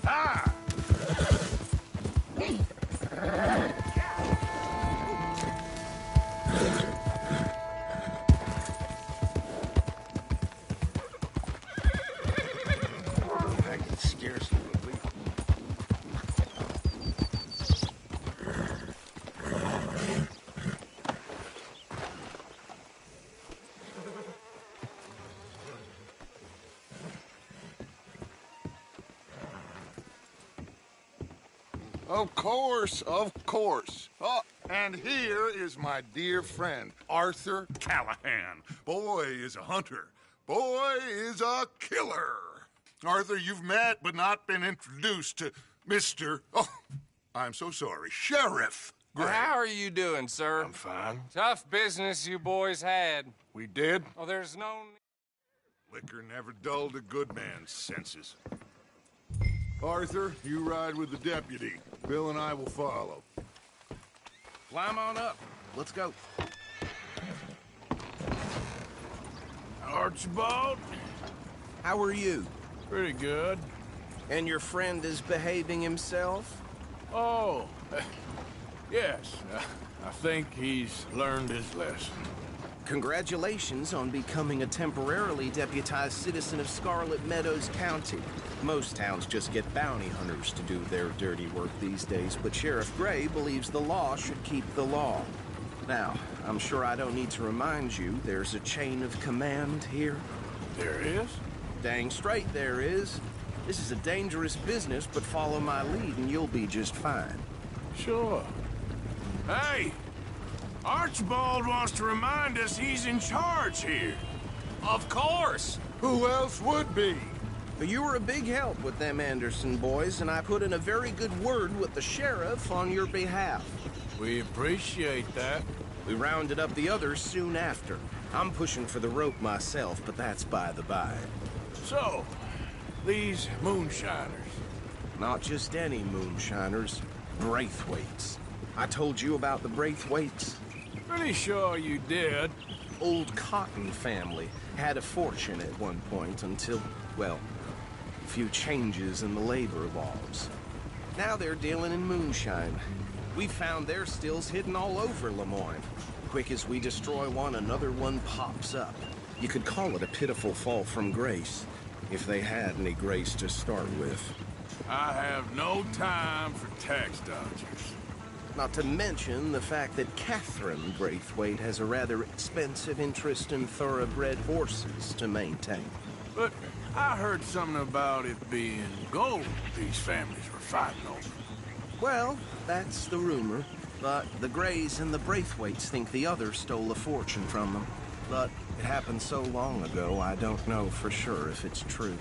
Ah! I can scarcely believe it. Of course, of course. Oh, and here is my dear friend, Arthur Callahan. Boy is a hunter. Boy is a killer. Arthur, you've met but not been introduced to Mr. Oh, I'm so sorry, Sheriff Gray. Well, how are you doing, sir? I'm fine. Tough business you boys had. We did. Oh, there's no... Liquor never dulled a good man's senses. Arthur, you ride with the deputy. Bill and I will follow. Climb on up. Let's go. Archibald? How are you? Pretty good. And your friend is behaving himself? Oh, yes. I think he's learned his lesson. Congratulations on becoming a temporarily deputized citizen of Scarlet Meadows County. Most towns just get bounty hunters to do their dirty work these days, but Sheriff Gray believes the law should keep the law. Now, I'm sure I don't need to remind you there's a chain of command here. There is? Dang straight there is. This is a dangerous business, but follow my lead and you'll be just fine. Sure. Hey! Archibald wants to remind us he's in charge here. Of course! Who else would be? You were a big help with them Anderson boys, and I put in a very good word with the sheriff on your behalf. We appreciate that. We rounded up the others soon after. I'm pushing for the rope myself, but that's by the by. So, these moonshiners. Not just any moonshiners, Braithwaites. I told you about the Braithwaites? Pretty sure you did. Old Cotton family had a fortune at one point until, well, a few changes in the labor laws. Now they're dealing in moonshine. We found their stills hidden all over Lemoyne. Quick as we destroy one, another one pops up. You could call it a pitiful fall from grace, if they had any grace to start with. I have no time for tax dodgers. Not to mention the fact that Catherine Braithwaite has a rather expensive interest in thoroughbred horses to maintain. But I heard something about it being gold these families were fighting over. Well, that's the rumor. But the Grays and the Braithwaites think the others stole a fortune from them. But it happened so long ago, I don't know for sure if it's true.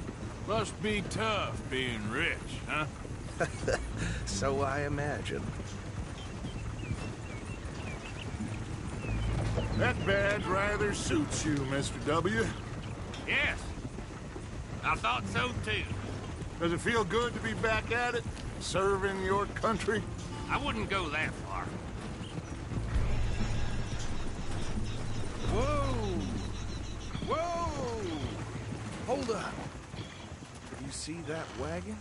Must be tough being rich, huh? So I imagine. That badge rather suits you, Mr. W. Yes. I thought so, too. Does it feel good to be back at it, serving your country? I wouldn't go that far. Whoa! Whoa! Hold up. Do you see that wagon?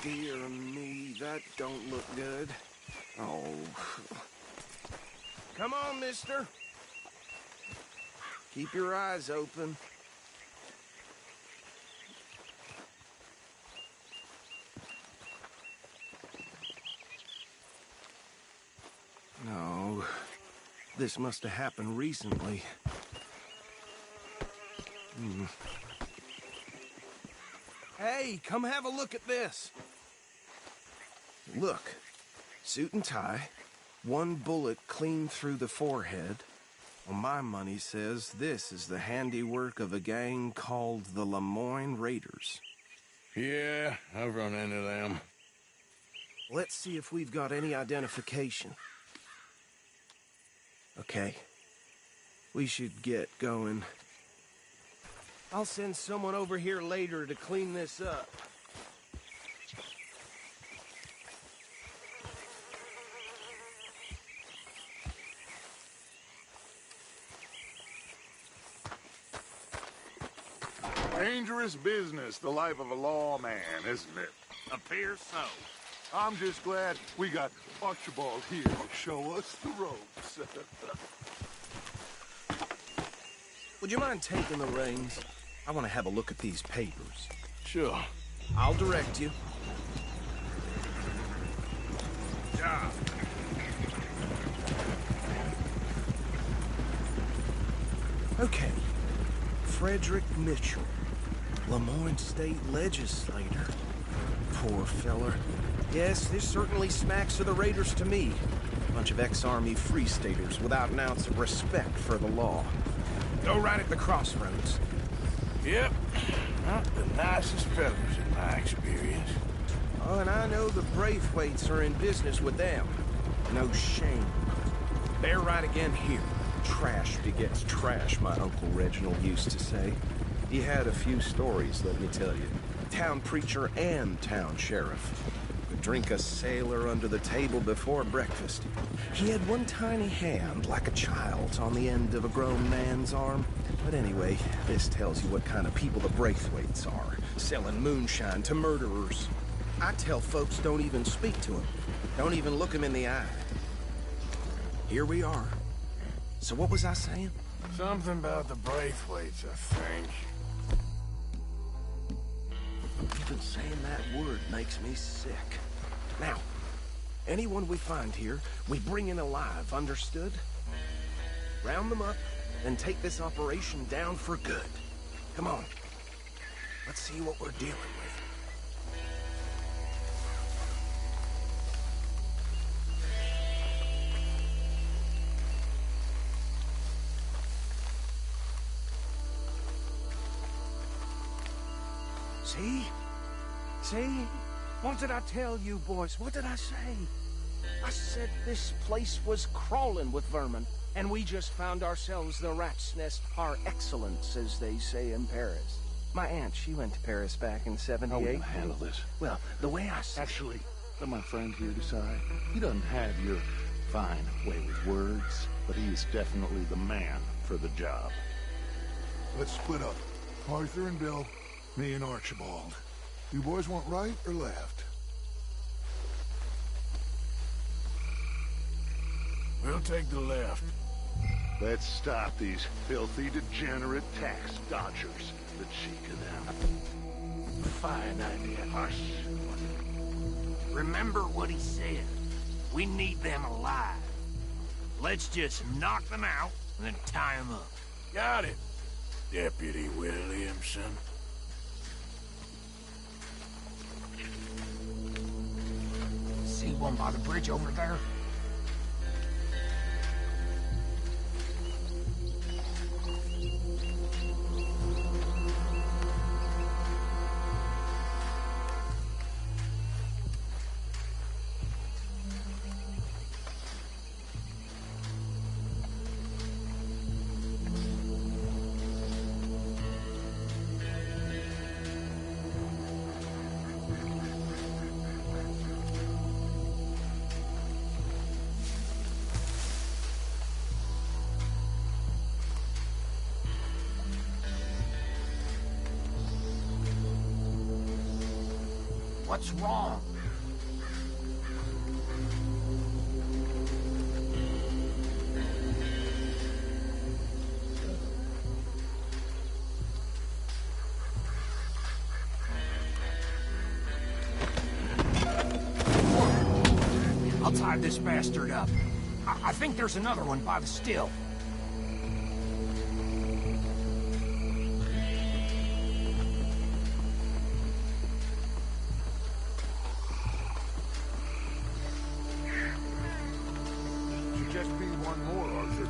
Dear me, that don't look good. Oh. Come on, mister. Keep your eyes open. No. This must have happened recently. Hey, come have a look at this. Look. Suit and tie. One bullet clean through the forehead. Well, my money says this is the handiwork of a gang called the Lemoyne Raiders. Yeah, I've run into them. Let's see if we've got any identification. Okay. We should get going. I'll send someone over here later to clean this up. Dangerous business, the life of a lawman, isn't it? Appears so. I'm just glad we got Archibald here to show us the ropes. Would you mind taking the reins? I want to have a look at these papers. Sure. I'll direct you. Job. Okay. Frederick Mitchell, Lemoyne State Legislator. Poor feller. Yes, this certainly smacks of the Raiders to me. Bunch of ex-Army Free Staters without an ounce of respect for the law. Go right at the crossroads. Yep. Not the nicest fellas in my experience. Oh, and I know the Braithwaites are in business with them. No shame. They're right again here. Trash begets trash, my Uncle Reginald used to say. He had a few stories, let me tell you. Town preacher and town sheriff. Could drink a sailor under the table before breakfast. He had one tiny hand, like a child's, on the end of a grown man's arm. But anyway, this tells you what kind of people the Braithwaites are. Selling moonshine to murderers. I tell folks don't even speak to him. Don't even look him in the eye. Here we are. So what was I saying? Something about the Braithwaites, I think. Even saying that word makes me sick. Now, anyone we find here, we bring in alive, understood? Round them up, and take this operation down for good. Come on. Let's see what we're dealing with. See? See? What did I tell you, boys? What did I say? I said this place was crawling with vermin, and we just found ourselves the rat's nest par excellence, as they say in Paris. My aunt, she went to Paris back in '78. How are we gonna handle this? Well, the way I see Actually, let my friend here decide. He doesn't have your fine way with words, but he is definitely the man for the job. Let's split up. Arthur and Bill, me and Archibald. You boys want right or left? We'll take the left. Let's stop these filthy, degenerate tax dodgers. The cheek of them. Fine idea. Hush. Remember what he said. We need them alive. Let's just knock them out and then tie them up. Got it, Deputy Williamson. See one by the bridge over there? What's wrong? I'll tie this bastard up. I think there's another one by the still. Should just be one more, Arthur.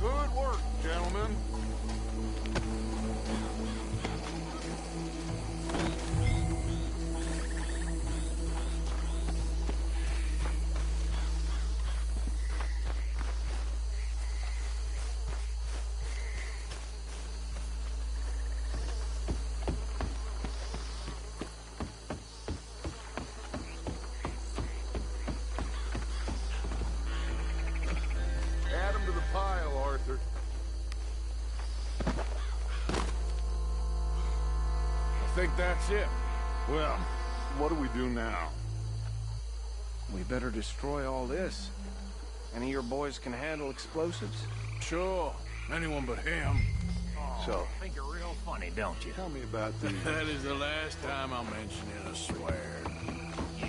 Good work, gentlemen. Add 'em to the pile, Arthur. I think that's it. Well, what do we do now? We better destroy all this. Any of your boys can handle explosives? Sure. Anyone but him. So, Think you're real funny, don't you? tell me about the... That is the last time I'll mention it, I swear. Yeah.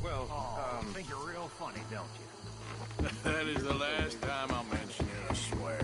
Well, Think you're real funny, don't you? That is the last time I'll mention it, I swear.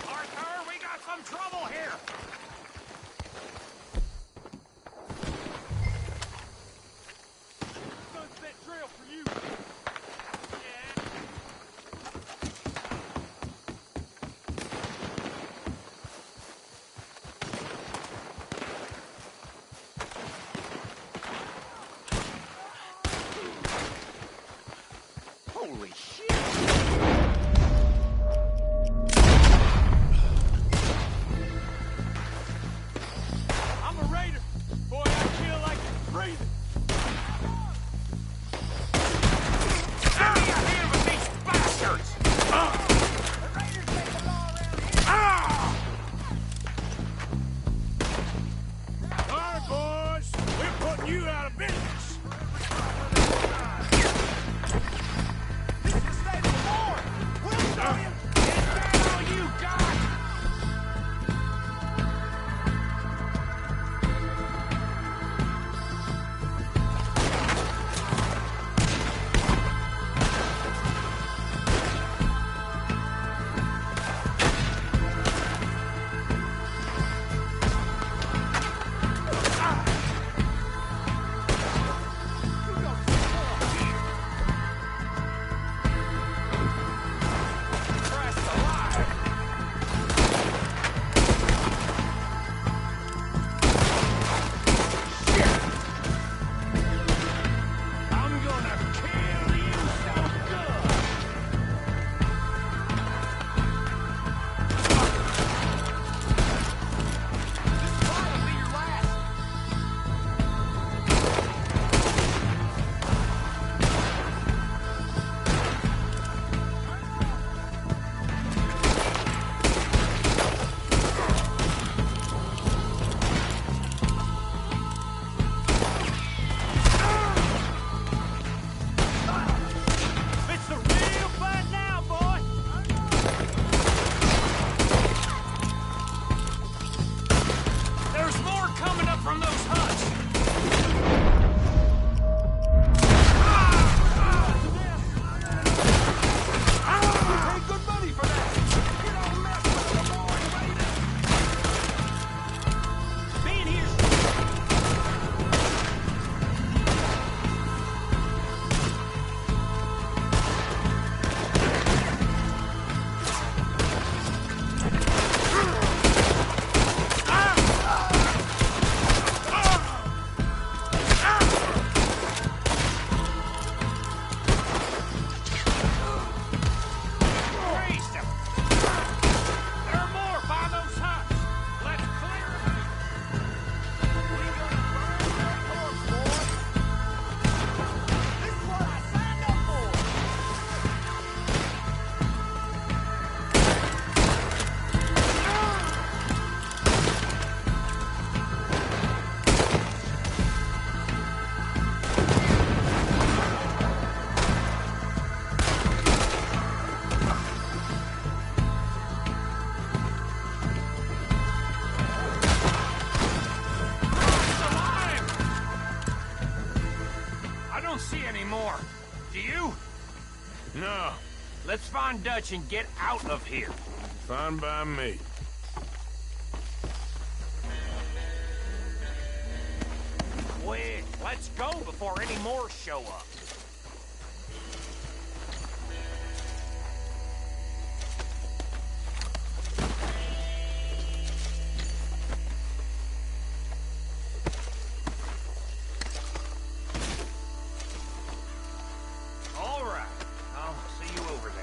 Arthur, we got some trouble here! Sunset Trail for you! holy shit! I'm a raider! Boy, I feel like breathing! Give me a hand with these bastards! The raiders make the law around here! All right, boys. We're putting you out of business. This is the state of war! We'll show you! Is that all you got? Let's find Dutch and get out of here. Fine by me. Quick, let's go before any more show up. All right, I'll see you over there.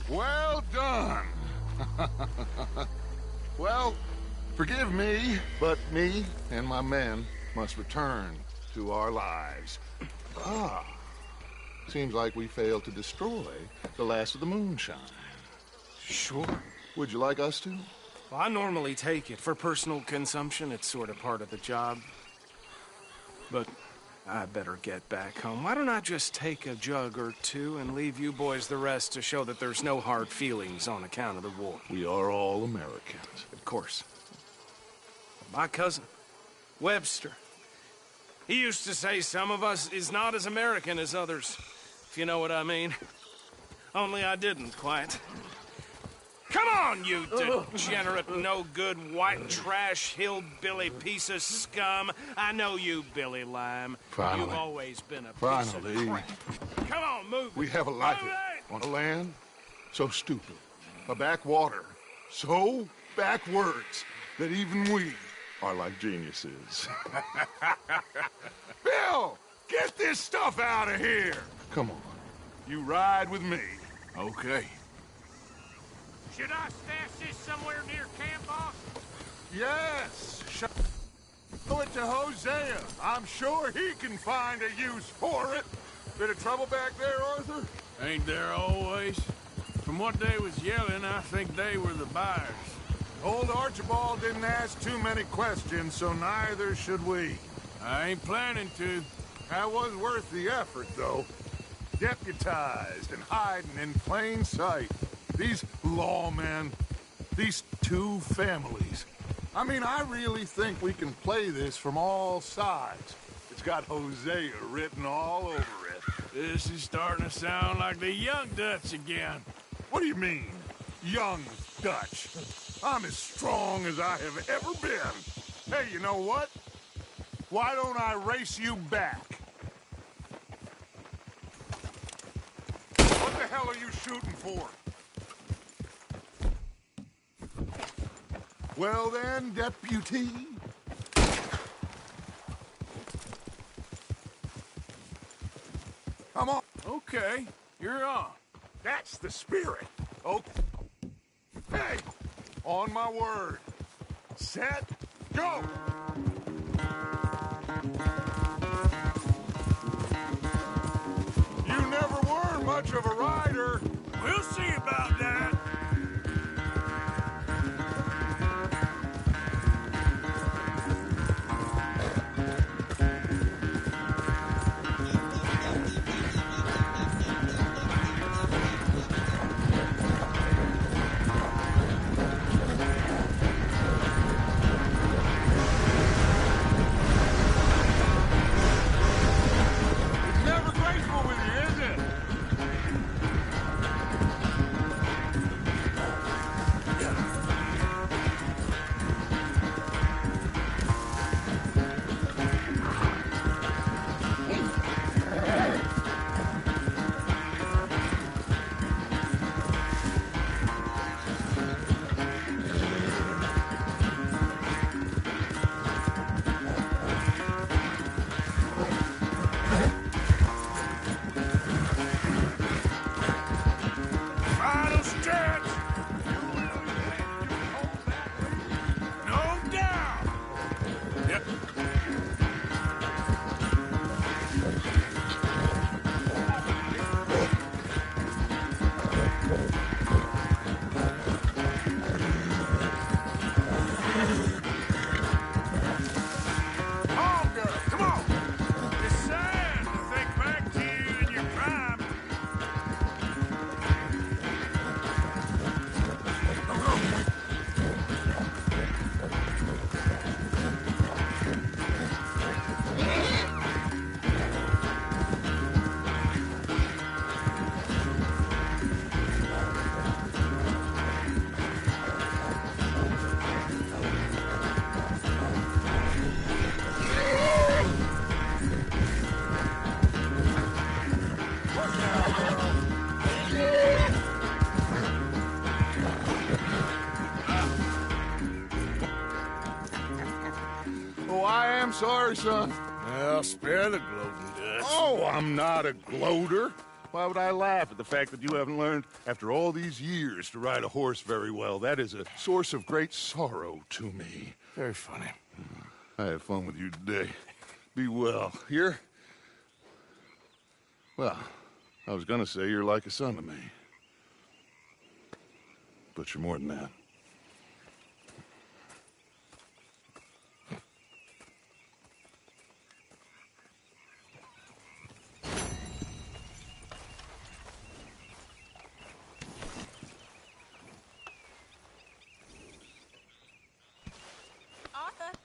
Well done. Well, forgive me, but me and my men must return to our lives. Seems like we failed to destroy the last of the moonshine. Sure. Would you like us to? Well, I normally take it for personal consumption. It's sort of part of the job. But I better get back home. Why don't I just take a jug or two and leave you boys the rest to show that there's no hard feelings on account of the war? We are all Americans. Of course. My cousin, Webster, he used to say some of us is not as American as others, if you know what I mean. Only I didn't quite. Come on, you degenerate, no-good, white trash, hillbilly piece of scum. I know you, Billy Lime. Finally. You've always been a piece Finally. of crap. Come on, move it. We have a life Move it! on a land so stupid, a backwater so backwards that even we are like geniuses. Bill, get this stuff out of here. Come on, you ride with me. Okay. Should I stash this somewhere near camp, boss? Yes, show it to Hosea. I'm sure he can find a use for it. Bit of trouble back there, Arthur? Ain't there always? From what they was yelling, I think they were the buyers. Old Archibald didn't ask too many questions, so neither should we. I ain't planning to. That was worth the effort, though. Deputized and hiding in plain sight. These lawmen, these two families. I mean, I really think we can play this from all sides. It's got Hosea written all over it. This is starting to sound like the young Dutch again. What do you mean, young Dutch? I'm as strong as I have ever been. Hey, you know what? Why don't I race you back? What the hell are you shooting for? Well then, deputy. Come on. Okay, you're on. That's the spirit. Oh. Hey, on my word. Set, go. You never were much of a rider. I'm sorry, son. Well, spare the gloating, Dutch. Oh, I'm not a gloater. Why would I laugh at the fact that you haven't learned, after all these years, to ride a horse very well? That is a source of great sorrow to me. Very funny. I had fun with you today. Be well. Here? Well, I was gonna say you're like a son to me. But you're more than that. Arthur.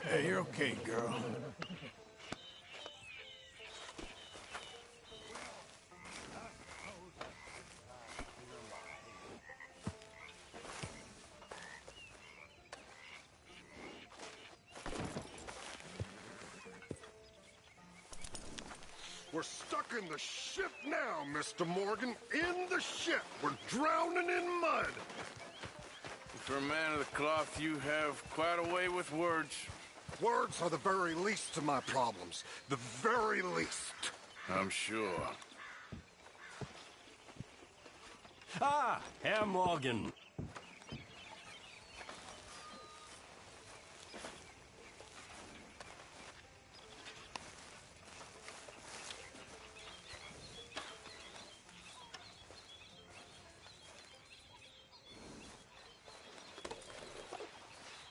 Hey, you're okay, girl. We're stuck in the ship now, Mr. Morgan. In the ship. We're drowning in mud. For a man of the cloth, you have quite a way with words. Words are the very least of my problems. The very least. I'm sure. Ah, Herr Morgan.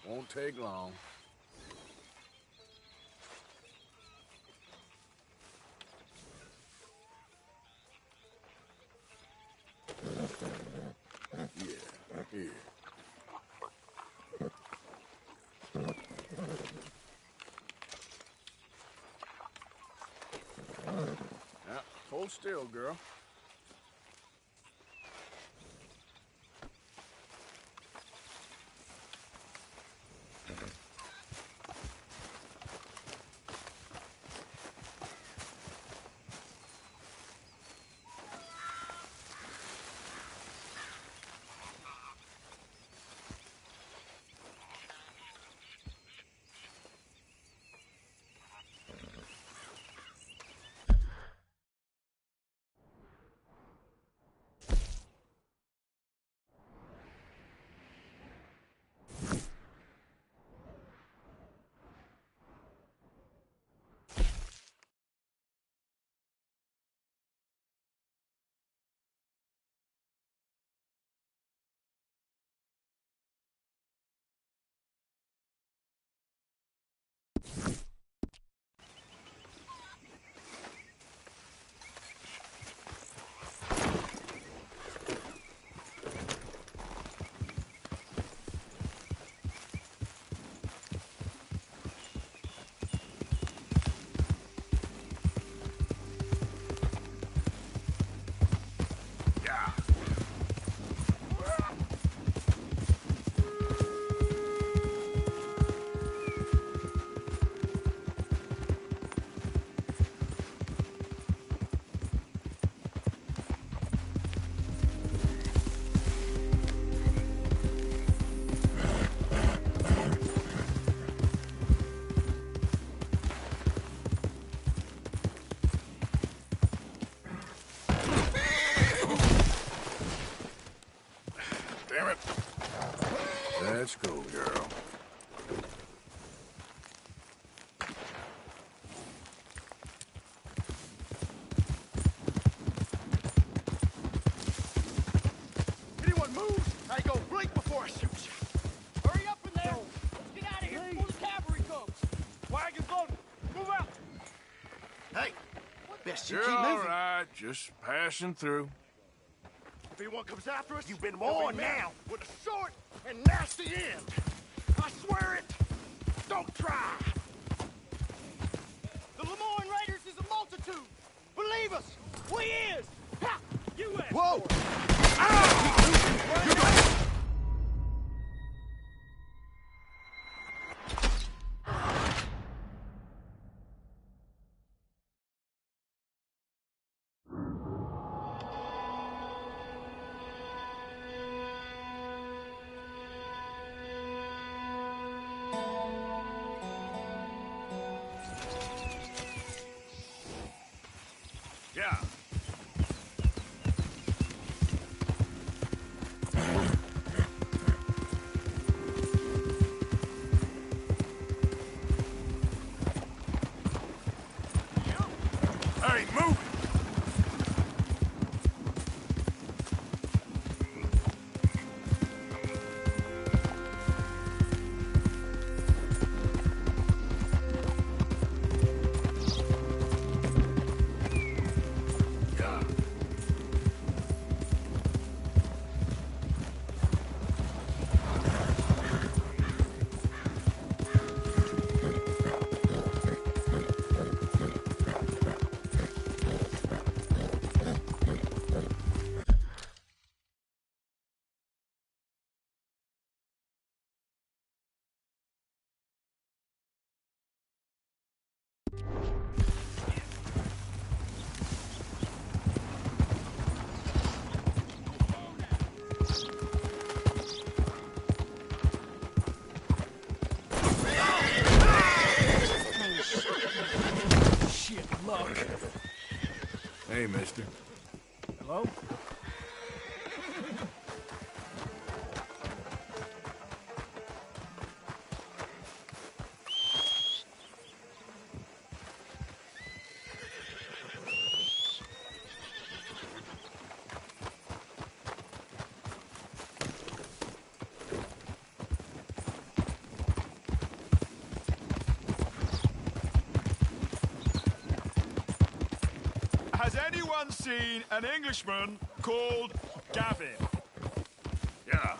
Won't take long. Yeah, here. Now, hold still, girl. Damn it. Let's go, girl. Anyone move? I go blink before I shoot you. Hurry up in there. Let's get out of here before the cavalry comes. Wagon's loaded. Move out. Hey, best you You're keep all moving. right. Just passing through. If anyone comes after us, you've been warned now. With a short and nasty end. I swear it. Don't try. The Lemoyne Raiders is a multitude. Believe us, we is. Ha! U.S. Whoa! Yeah. Hey, move it! Shit, luck. Hey, mister. Hello? Has anyone seen an Englishman called Gavin? Yeah.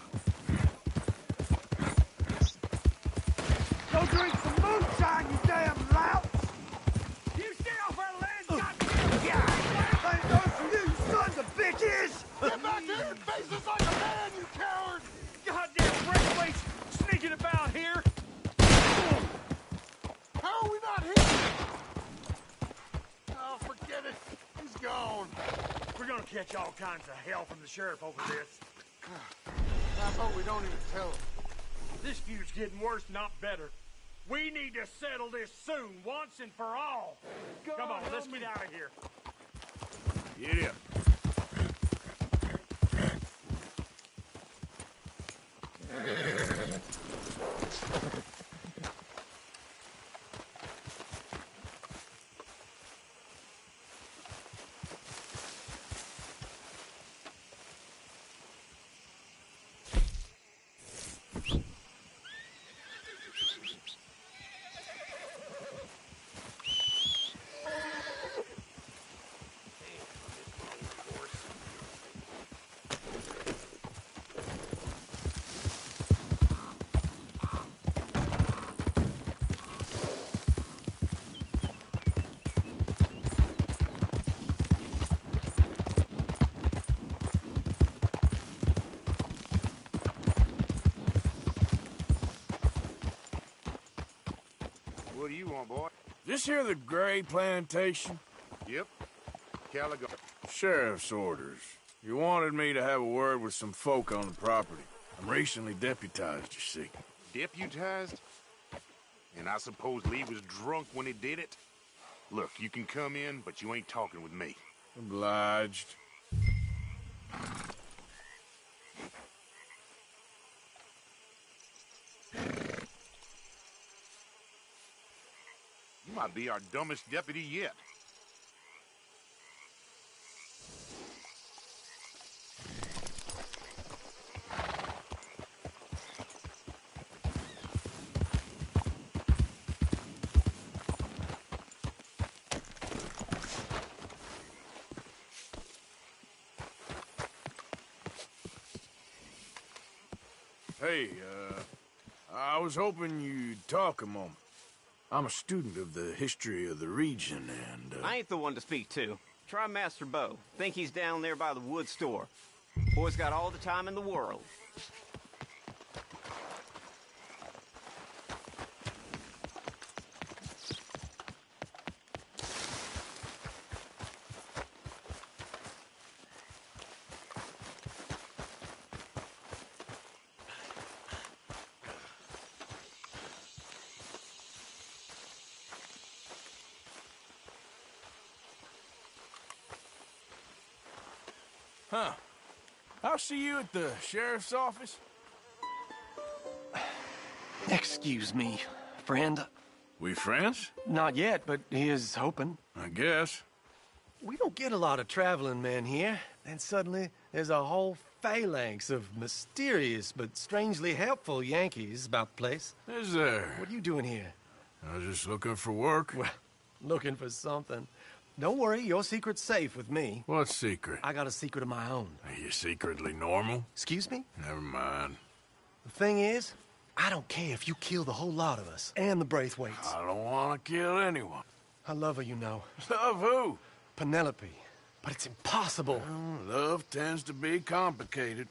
Go drink some moonshine, you damn lout! You stay off our land, goddamn! Yeah! Ain't no for you, sons of bitches! Get back here and face us like a man, you coward! Goddamn breakaways sneaking about here! How are we not here? Oh, forget it. He's gone. We're gonna catch all kinds of hell from the sheriff over this. I hope we don't even tell him. This feud's getting worse, not better. We need to settle this soon, once and for all. Come on, let's get out of here. Yeah. What do you want, boy? This here the Gray Plantation? Yep. Caligo. Sheriff's orders. You wanted me to have a word with some folk on the property. I'm recently deputized, you see. Deputized? And I suppose Lee was drunk when he did it? Look, you can come in, but you ain't talking with me. Obliged. You might be our dumbest deputy yet. Hey, I was hoping you'd talk a moment. I'm a student of the history of the region, and, I ain't the one to speak to. Try Master Bo. Think he's down there by the wood store. Boy's got all the time in the world. Huh. I'll see you at the sheriff's office. Excuse me, friend. We friends? Not yet, but he is hoping. I guess. We don't get a lot of traveling men here. Then suddenly, there's a whole phalanx of mysterious but strangely helpful Yankees about the place. Is there? What are you doing here? I was just looking for work. Well, looking for something. Don't worry, your secret's safe with me. What secret? I got a secret of my own. Are you secretly normal? Excuse me? Never mind. The thing is, I don't care if you kill the whole lot of us and the Braithwaites. I don't want to kill anyone. I love her, you know. Love who? Penelope. But it's impossible. Well, love tends to be complicated.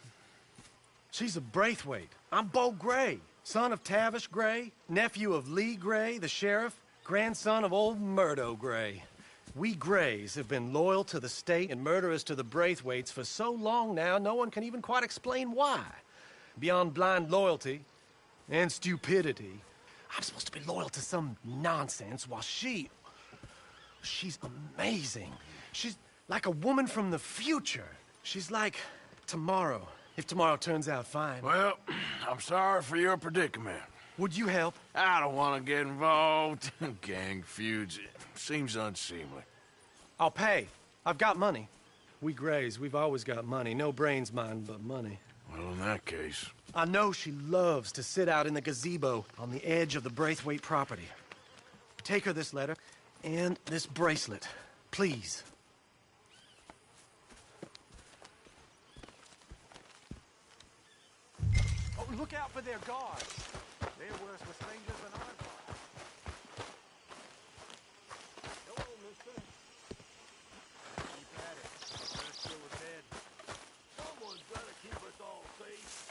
She's a Braithwaite. I'm Bo Gray, son of Tavish Gray, nephew of Lee Gray, the sheriff, grandson of old Murdo Gray. We Grays have been loyal to the state and murderous to the Braithwaites for so long now, no one can even quite explain why. Beyond blind loyalty and stupidity, I'm supposed to be loyal to some nonsense while she's amazing. She's like a woman from the future. She's like tomorrow, if tomorrow turns out fine. Well, I'm sorry for your predicament. Would you help? I don't want to get involved. Gang feuds. It seems unseemly. I'll pay. I've got money. We Grays, we've always got money. No brains, mind, but money. Well, in that case... I know she loves to sit out in the gazebo on the edge of the Braithwaite property. Take her this letter and this bracelet, please. Oh, look out for their guards. They're worse for strangers than I are. Hello, mister. Keep at it. We're still ahead. Someone's gotta keep us all safe.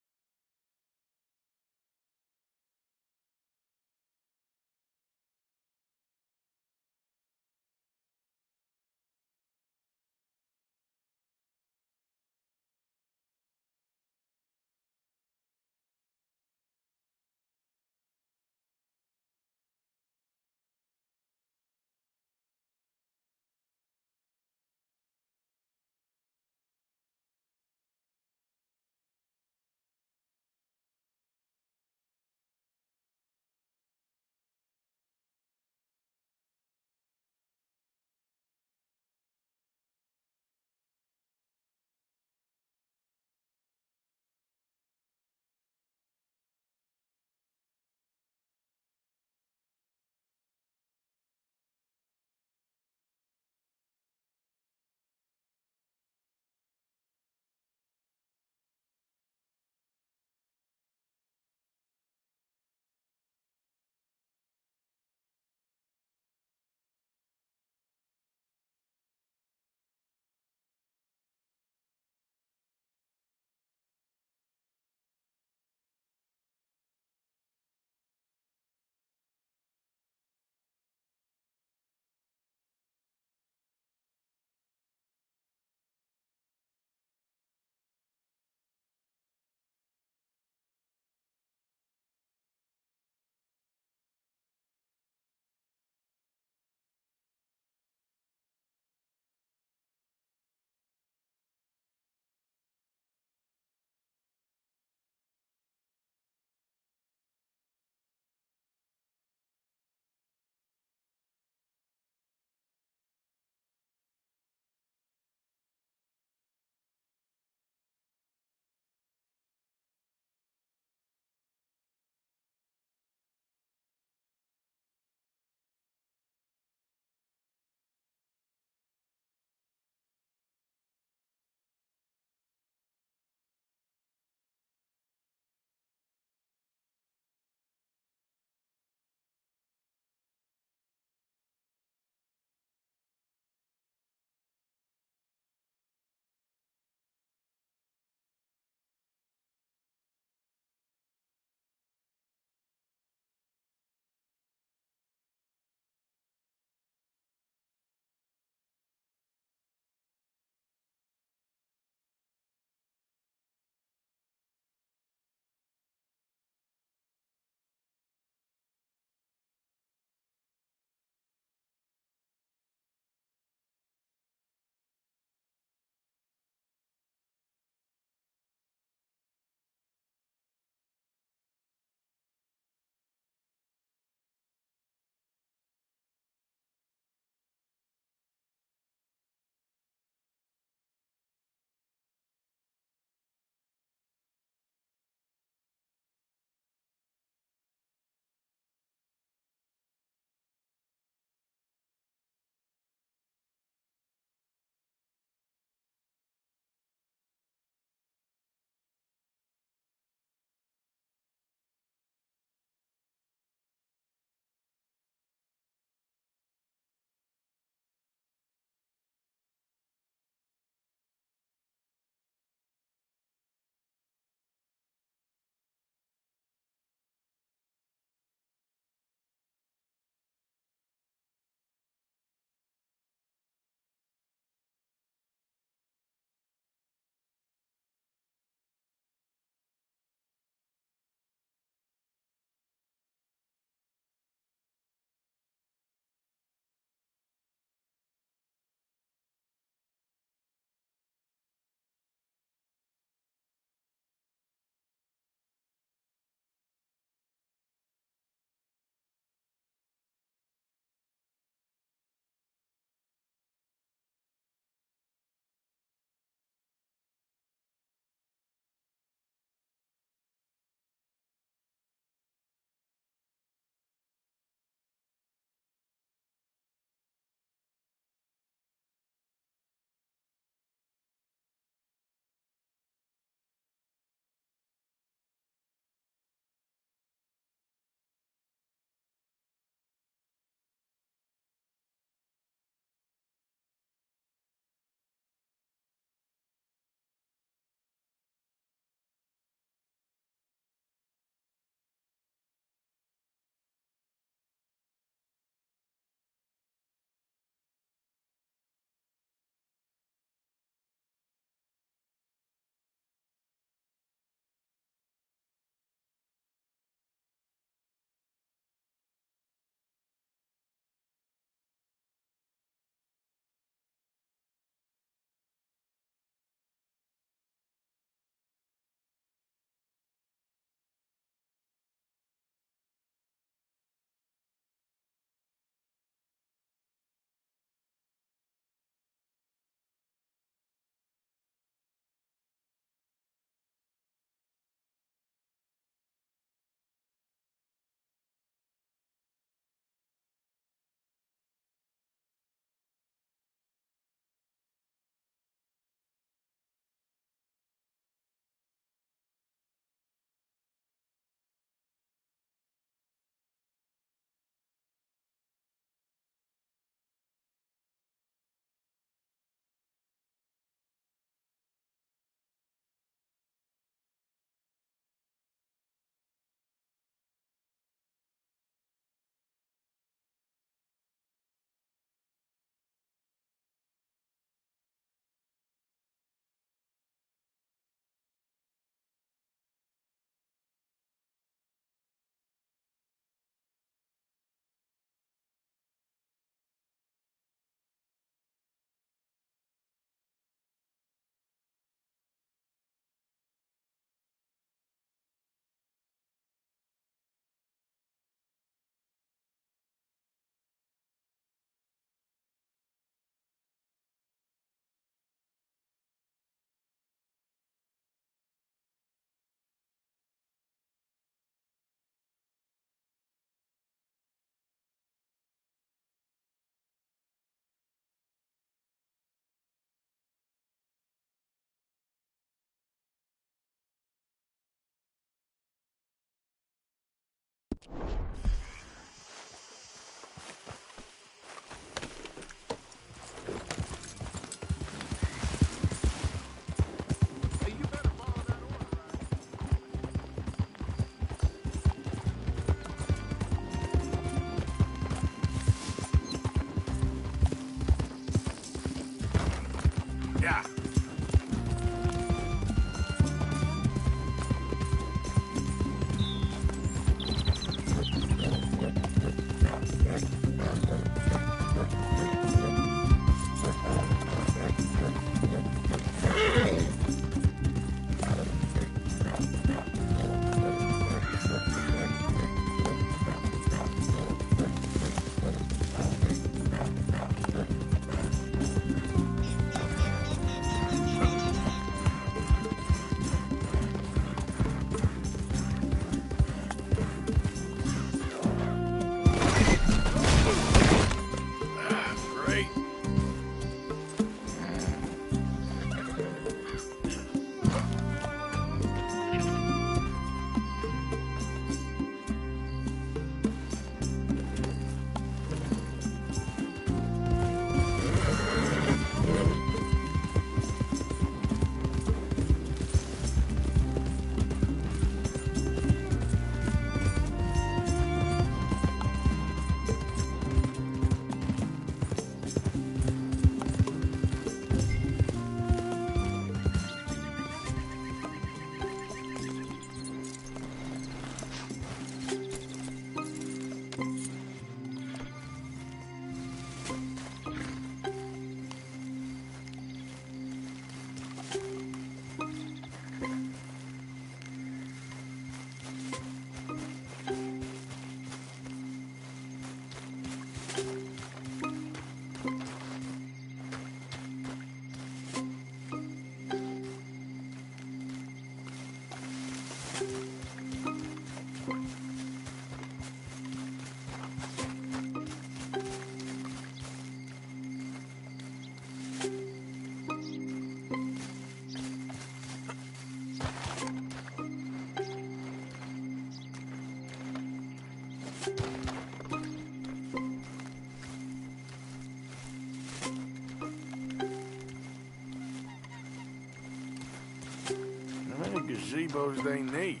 gazebos they need.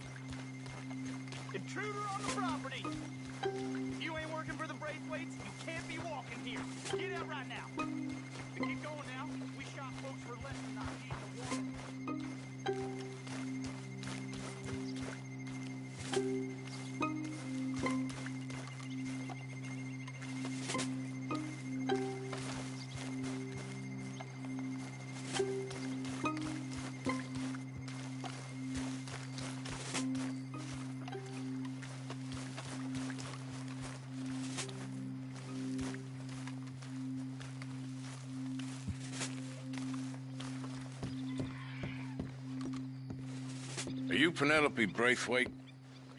Intruder on the property! If you ain't working for the Braithwaites, you can't be walking here. Get out right now. We keep going now. We shot folks for less than not needing a warrant. Are you Penelope Braithwaite?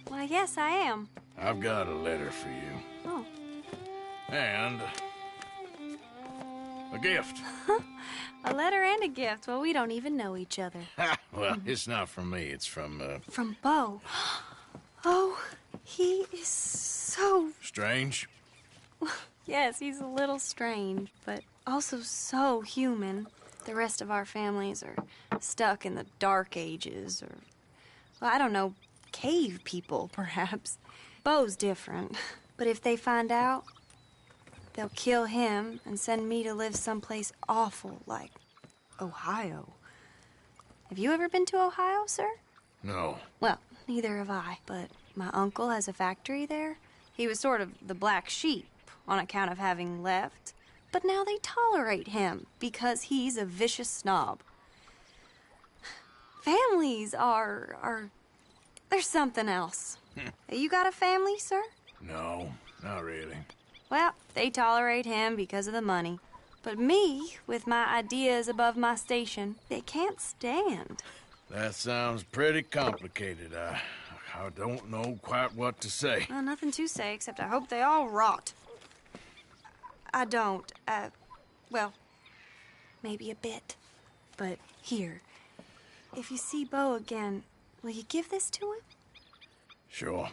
Why, yes, I am. I've got a letter for you. Oh. And a gift. A letter and a gift. Well, we don't even know each other. Well, it's not from me. It's from, From Bo. Oh, he is so... Strange. Yes, he's a little strange, but also so human. The rest of our families are stuck in the Dark Ages, or, well, I don't know, cave people, perhaps. Bo's different. But if they find out, they'll kill him and send me to live someplace awful like Ohio. Have you ever been to Ohio, sir? No. Well, neither have I, but my uncle has a factory there. He was sort of the black sheep on account of having left, but now they tolerate him because he's a vicious snob. Families are there's something else. You got a family, sir? No, not really. Well, they tolerate him because of the money. But me, with my ideas above my station, they can't stand. That sounds pretty complicated. I don't know quite what to say. Well, nothing to say, except I hope they all rot. I don't, well, maybe a bit. But here, if you see Bo again, will you give this to him? Sure.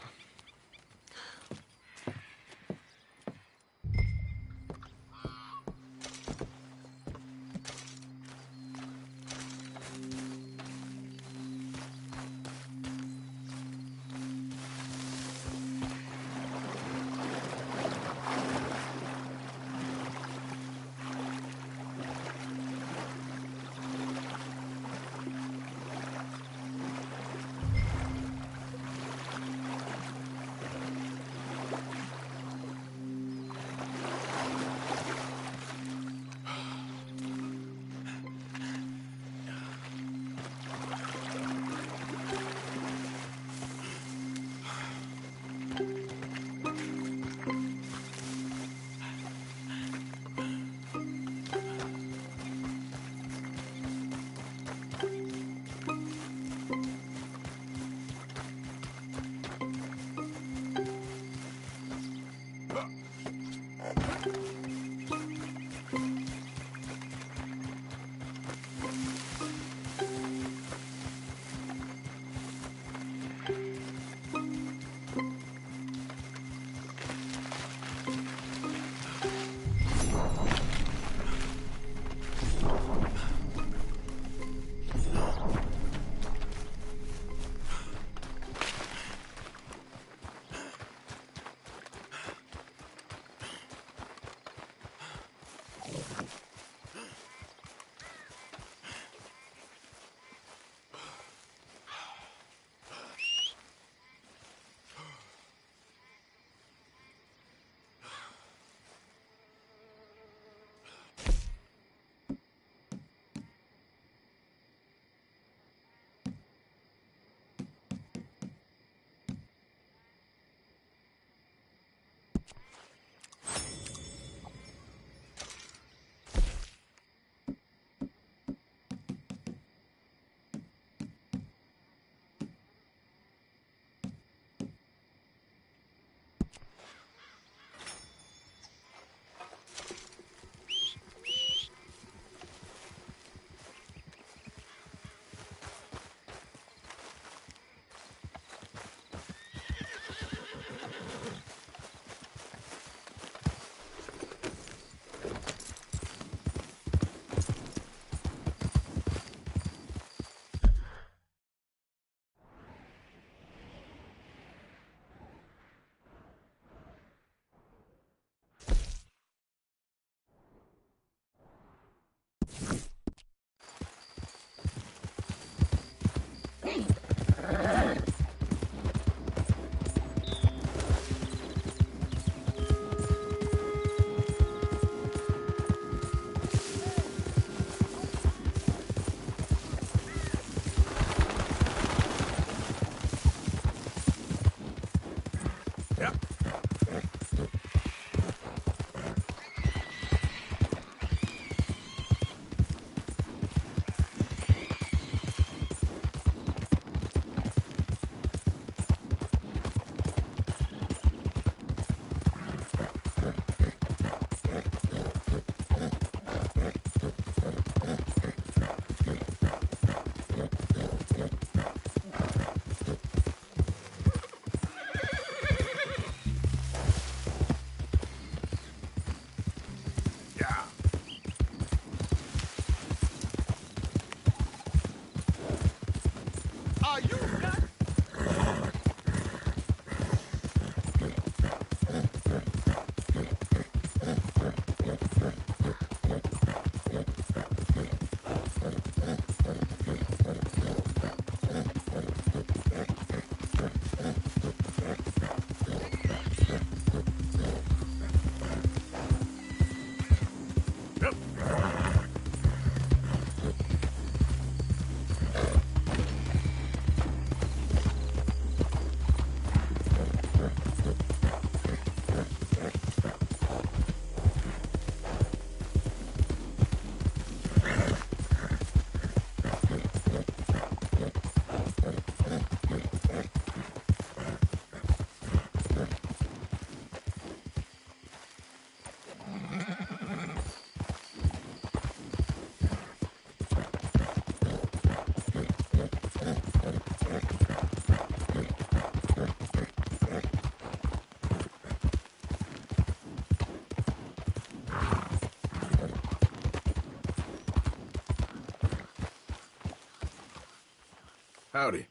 Howdy.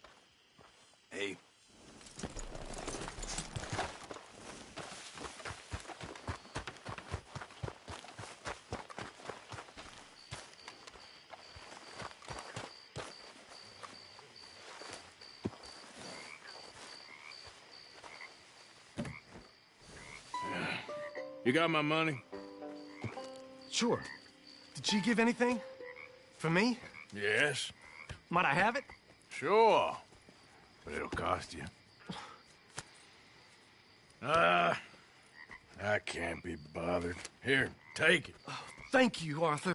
Hey. You got my money? Sure. Did she give anything? For me? Yes. Might I have it? Sure. But it'll cost you. I can't be bothered. Here, take it. Thank you, Arthur.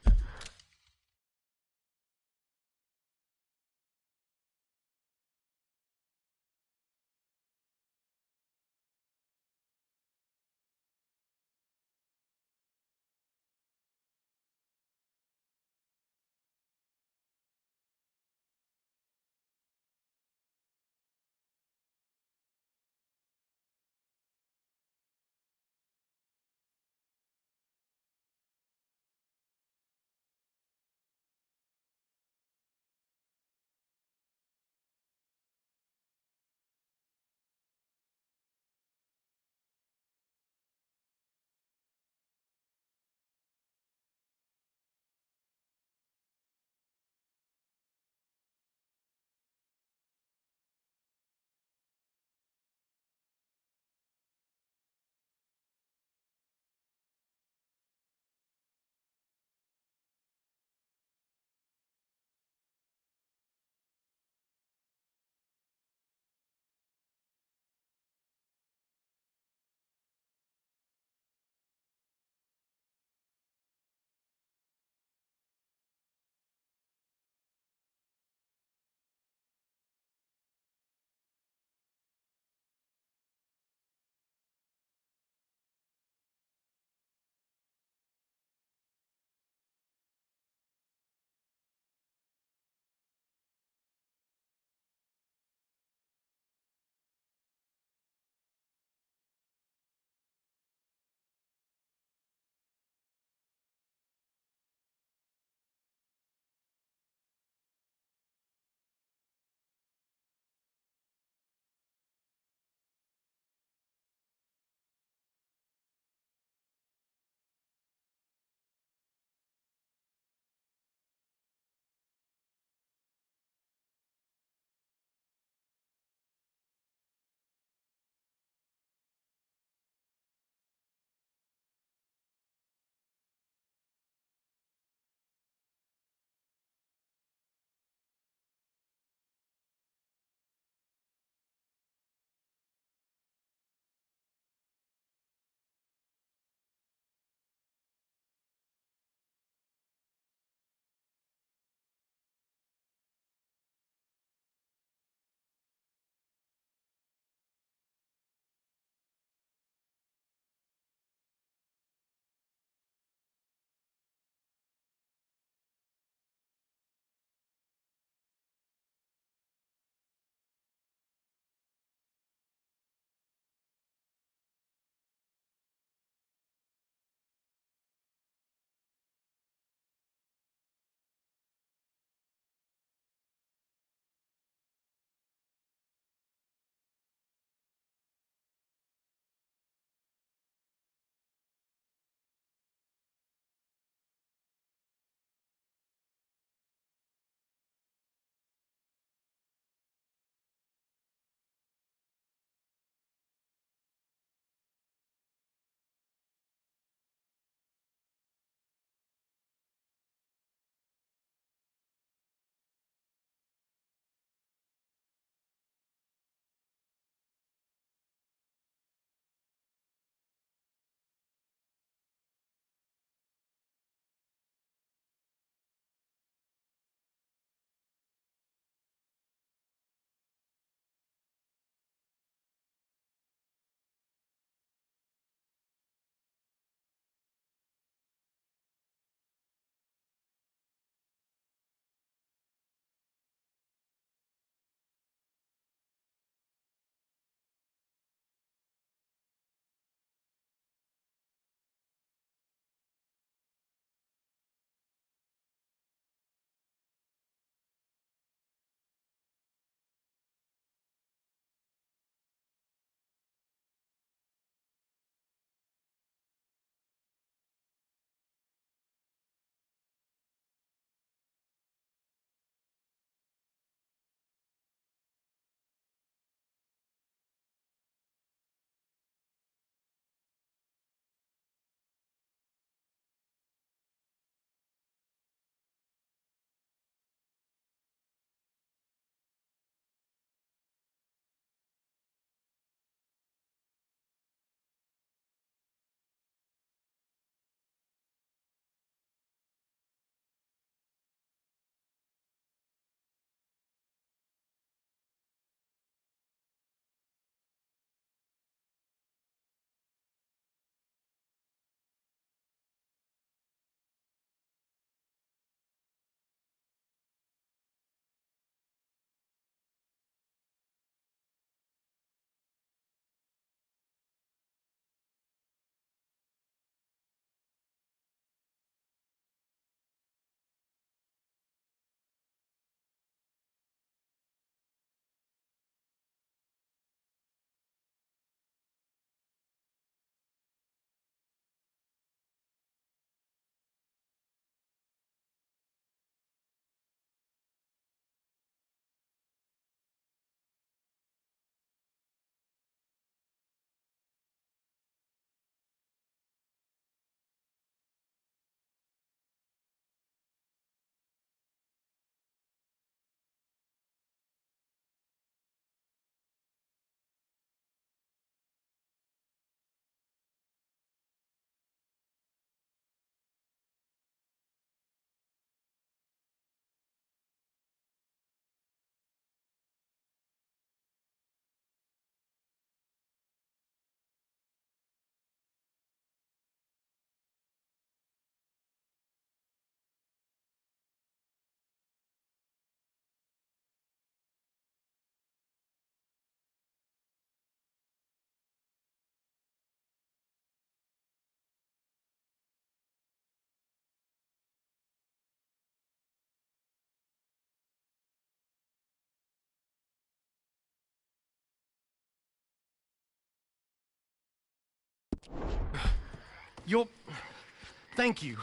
Thank you.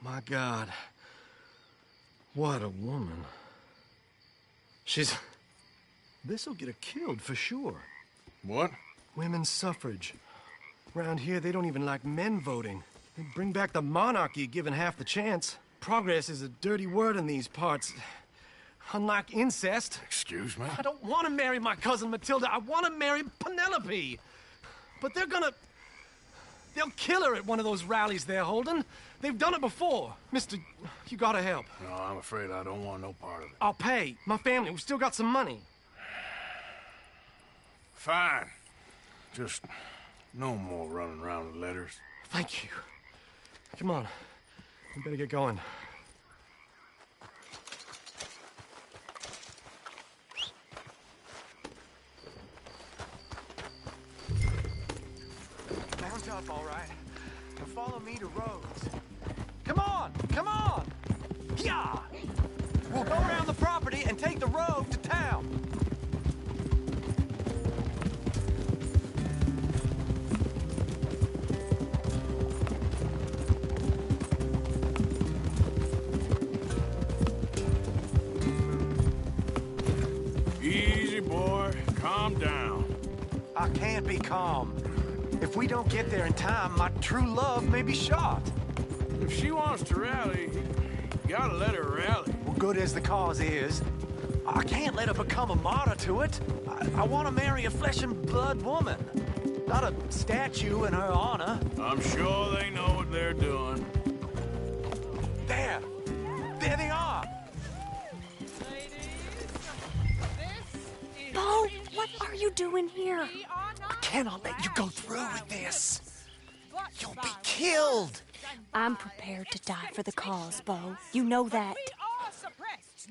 My God. What a woman. This'll get her killed for sure. What? Women's suffrage. Around here, they don't even like men voting. They'd bring back the monarchy given half the chance. Progress is a dirty word in these parts. Unlike incest. Excuse me? I don't want to marry my cousin Matilda. I want to marry Penelope. But they'll kill her at one of those rallies they're holding. They've done it before. Mister, you gotta help. No, I'm afraid I don't want no part of it. I'll pay. My family, we've still got some money. Fine. Just no more running around with letters. Thank you. Come on. We better get going. Mount up, all right. And follow me to Rhodes. Come on! Come on! Yeah! We'll go around the property and take the road to town. Easy, boy. Calm down. I can't be calm. If we don't get there in time, my true love may be shot. If she wants to rally, you gotta let her rally. Well, good as the cause is, I can't let her become a martyr to it. I want to marry a flesh and blood woman, not a statue in her honor. I'm sure they know what they're doing. There they are. Bo, what are you doing here? I cannot let you go through with this. You'll be killed. I'm prepared to die for the cause, Bo. You know that.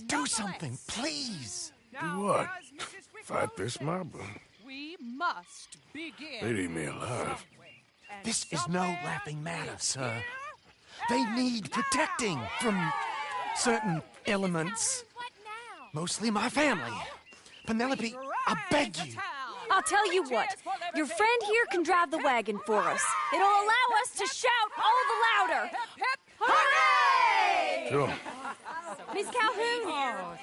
Do something, please. Do what? Fight this mob? We must begin. They'd eat me alive. This is no laughing matter, sir. They need protecting from certain elements. Mostly my family. Penelope, I beg you. I'll tell you what. Your friend here can drive the wagon for us. It'll allow us to shout all the louder. Hooray! Sure. Miss Calhoun.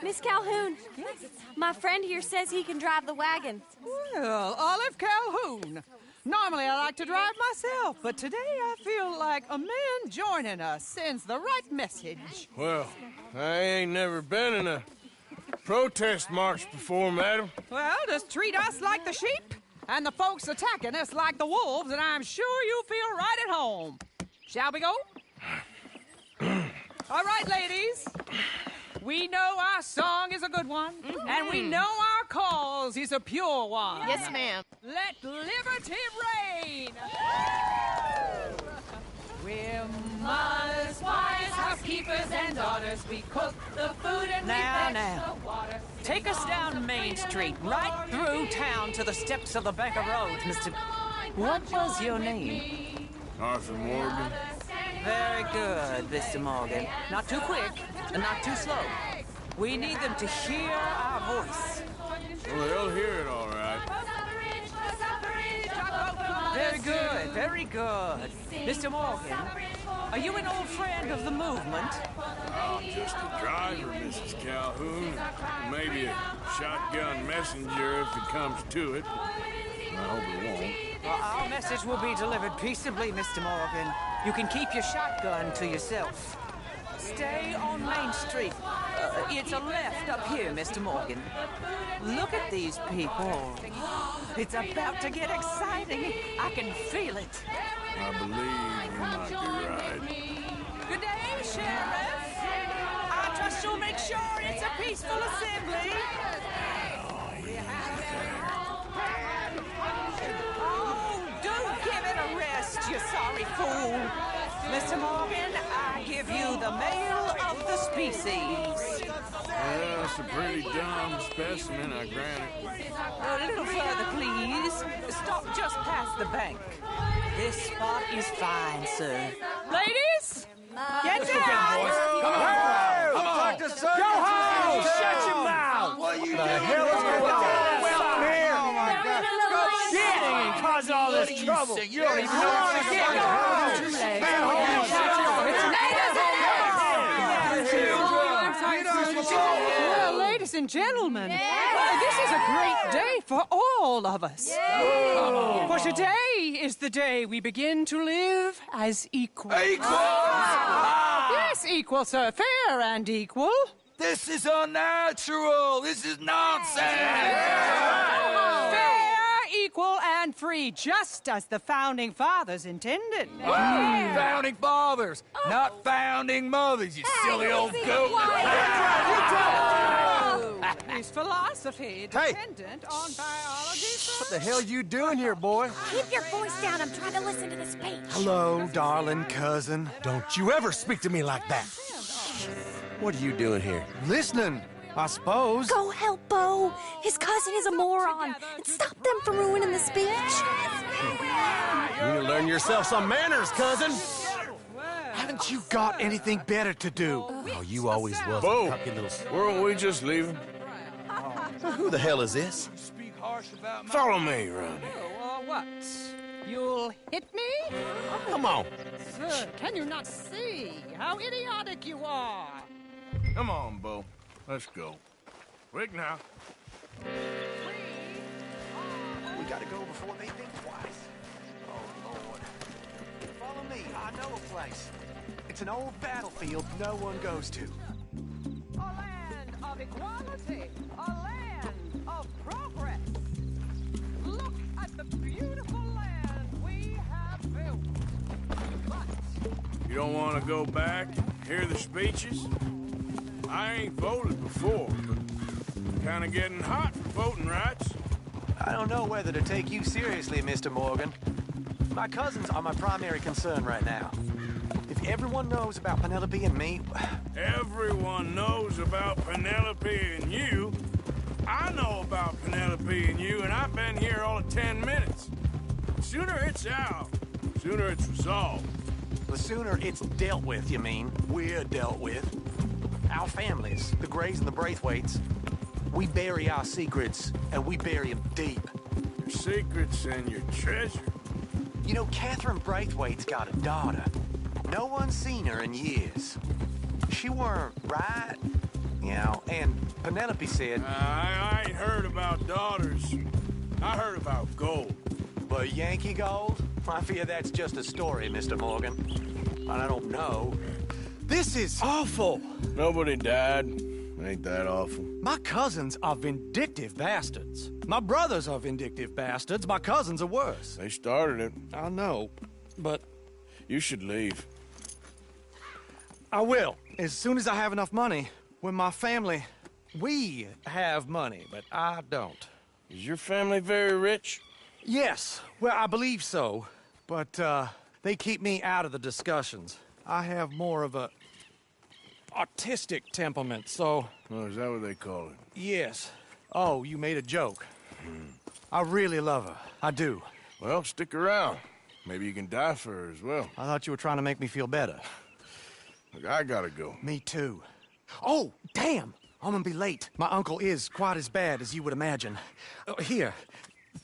Miss Calhoun. My friend here says he can drive the wagon. Well, Olive Calhoun. Normally I like to drive myself, but today I feel like a man joining us sends the right message. Well, I ain't never been in a protest march before, madam. Well, just treat us like the sheep, and the folks attacking us like the wolves, and I'm sure you feel right at home. Shall we go? All right, ladies. We know our song is a good one, and we know our cause is a pure one. Yes, ma'am. Let liberty reign! We're mothers, wives, housekeepers, and daughters. We cook the food and we fetch the water. Take us down Main Street, right through town to the steps of the Bank of Rhodes, Mr. What was your name? Arthur Morgan. Very good, Mr. Morgan. Not too quick, and not too slow. We need them to hear our voice. Well, they'll hear it all right. Very good, very good. Mr. Morgan, are you an old friend of the movement? I'm just a driver, Mrs. Calhoun. Maybe a shotgun messenger if it comes to it. I hope it won't. Well, our message will be delivered peaceably, Mr. Morgan. You can keep your shotgun to yourself. Stay on Main Street. It's a left up here, Mr. Morgan. Look at these people. It's about to get exciting. I can feel it. I believe you might be right. Good day, Sheriff. I trust you'll make sure it's a peaceful assembly. Oh, do give it a rest, you sorry fool. Mr. Morgan, I give you the male of the species. Well, that's a pretty dumb specimen, I grant it. A little further, please. Stop just past the bank. This spot is fine, sir. Ladies, get down! Come on! Go home! Shut your mouth! What the hell is going on? Well, here! Oh, my God! Get in causing all this trouble? You don't even know what to get. Well, ladies and gentlemen, this is a great day for all of us. For today is the day we begin to live as equals. Yes, equal, sir. Fair and equal. This is unnatural. This is nonsense. Fair, equal, and free, just as the Founding Fathers intended. Founding fathers, not founding mothers, you silly old goat. Is philosophy dependent on biology, sir? What the hell you doing here, boy? Keep your voice down. I'm trying to listen to the speech. Hello, darling cousin. Don't you ever speak to me like that. What are you doing here? Listening, I suppose. Go help Bo. His cousin is a moron. And stop them from ruining the speech. You need to learn yourself some manners, cousin. Haven't you got anything better to do? Oh, you always was. Bo, weren't we just leaving? Who the hell is this? Follow me around here. What? You'll hit me? Come on. Sir, can you not see how idiotic you are? Come on, Bo. Let's go. Quick now. We gotta go before they think twice. Oh, Lord. Follow me. I know a place. It's an old battlefield no one goes to. A land of equality. A land of progress. Look at the beautiful land we have built. But You don't want to go back and hear the speeches? I ain't voted before, but kind of getting hot for voting rights. I don't know whether to take you seriously, Mr. Morgan. My cousins are my primary concern right now. If everyone knows about Penelope and me... Everyone knows about Penelope and you. I know about Penelope and you, and I've been here all of 10 minutes. Sooner it's out, sooner it's resolved. The sooner it's dealt with, you mean? We're dealt with. Our families, the Grays and the Braithwaites, we bury our secrets, and we bury them deep. Your secrets and your treasure. You know, Catherine Braithwaite's got a daughter. No one's seen her in years. She weren't right, you know, and Penelope said... I ain't heard about daughters. I heard about gold. But Yankee gold? I fear that's just a story, Mr. Morgan. And I don't know. This is awful. Nobody died. Ain't that awful? My cousins are vindictive bastards. My brothers are vindictive bastards. My cousins are worse. They started it. I know, but... You should leave. I will, as soon as I have enough money. When my family... We have money, but I don't. Is your family very rich? Yes, well, I believe so. But, they keep me out of the discussions. I have more of a... artistic temperament, so... Oh, is that what they call it? Yes. Oh, you made a joke. I really love her. I do. Well, stick around. Maybe you can die for her as well. I thought you were trying to make me feel better. Look, I gotta go. Me too. Oh, damn! I'm gonna be late. My uncle is quite as bad as you would imagine. Here,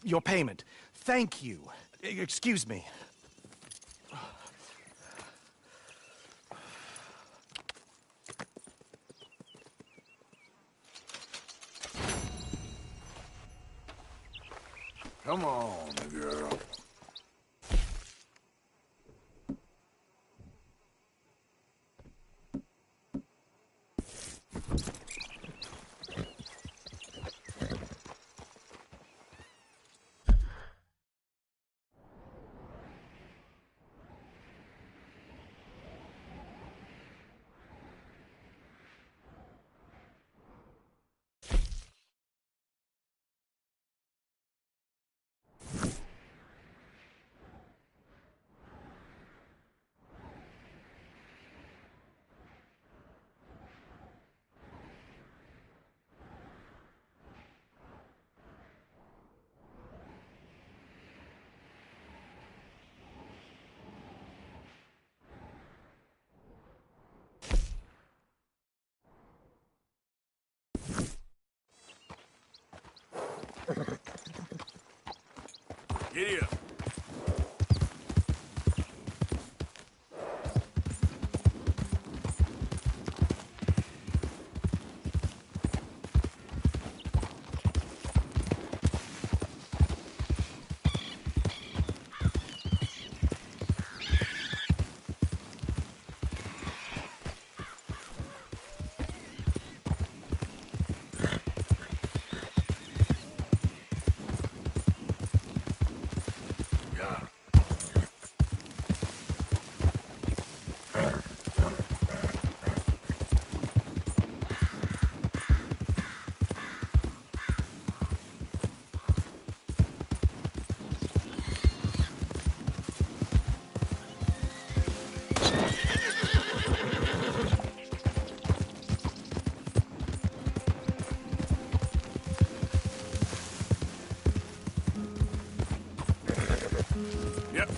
your payment. Thank you. Excuse me. Come on, girl. Giddy up. Yep.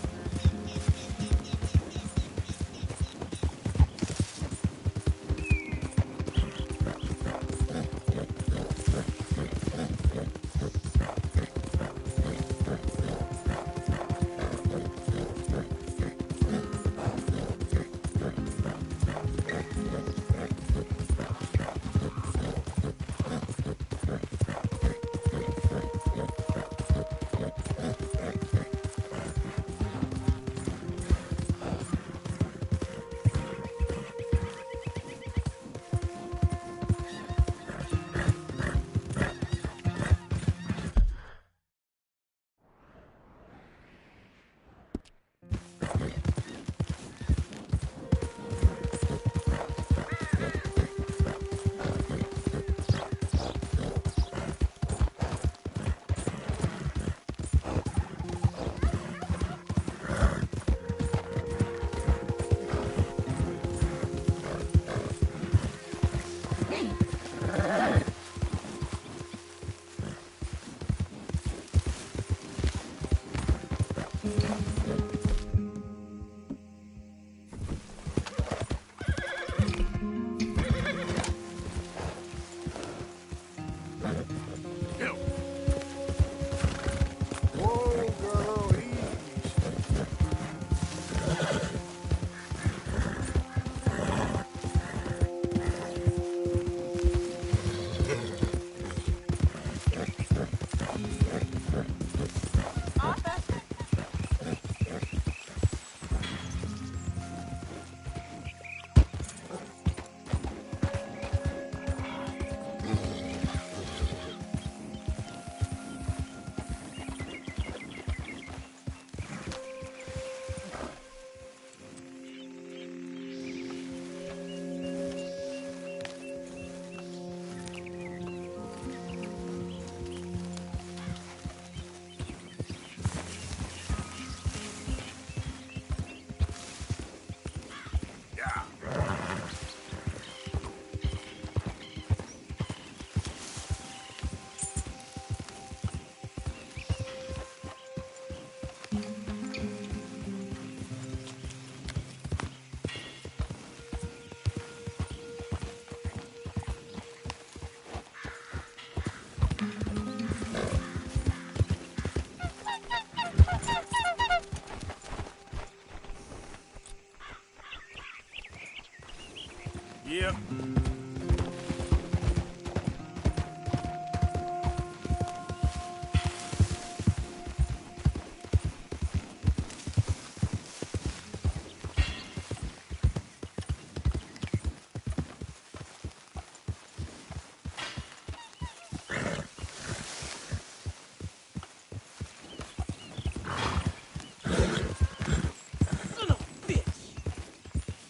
Yep.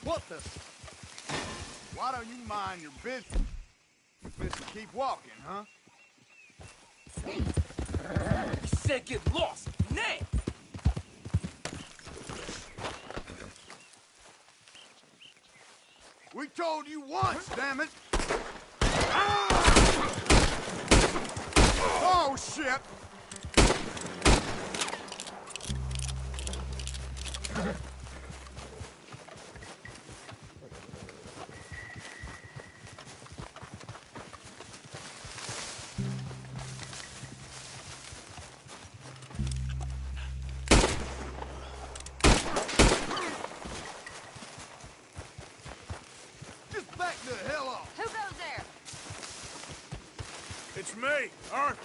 What the? Why don't you mind your business and keep walking, huh? He said get lost, now! We told you once, damn it! Oh, shit! Just back the hell off! Who goes there? It's me, Arthur.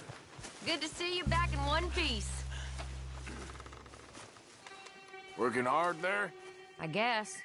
Good to see you back in one piece. Working hard there? I guess.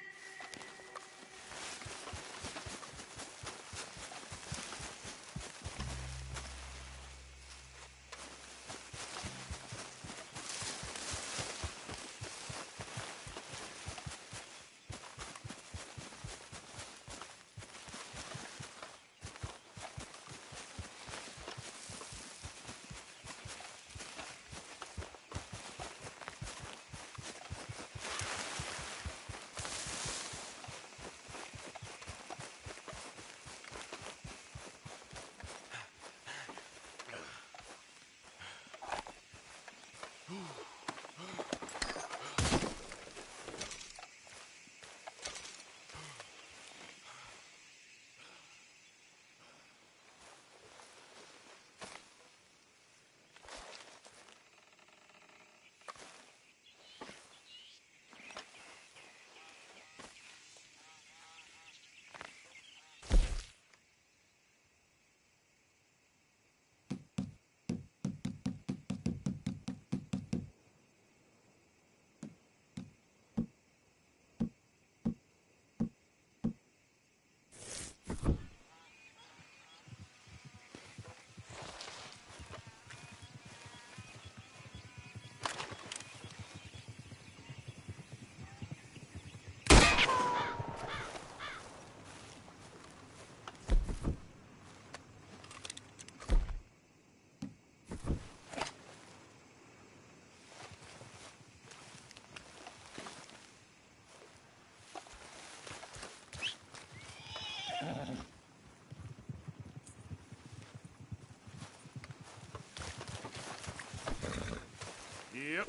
Yep.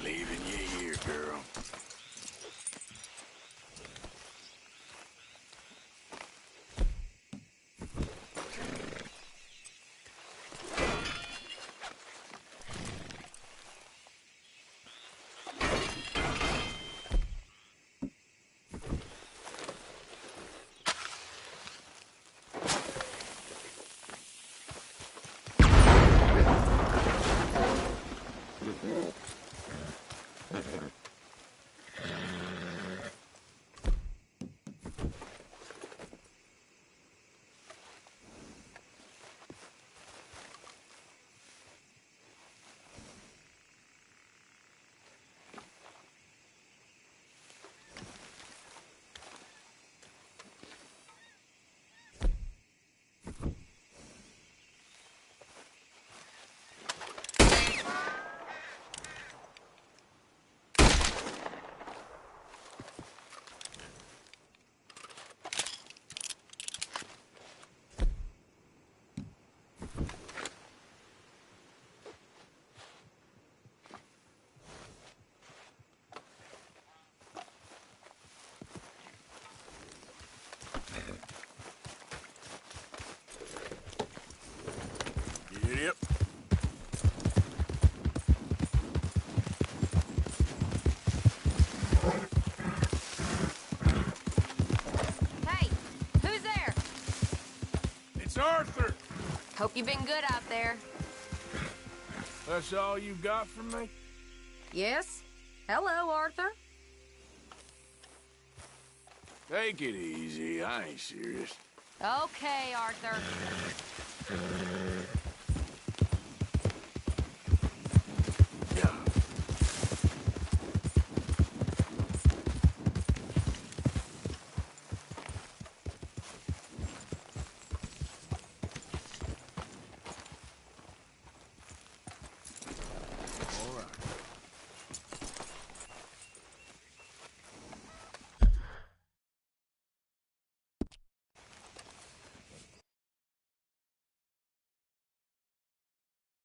Leaving you here, girl. Yep. Hey, who's there? It's Arthur. Hope you've been good out there. That's all you got from me? Yes? Hello, Arthur. Take it easy. I ain't serious. Okay, Arthur.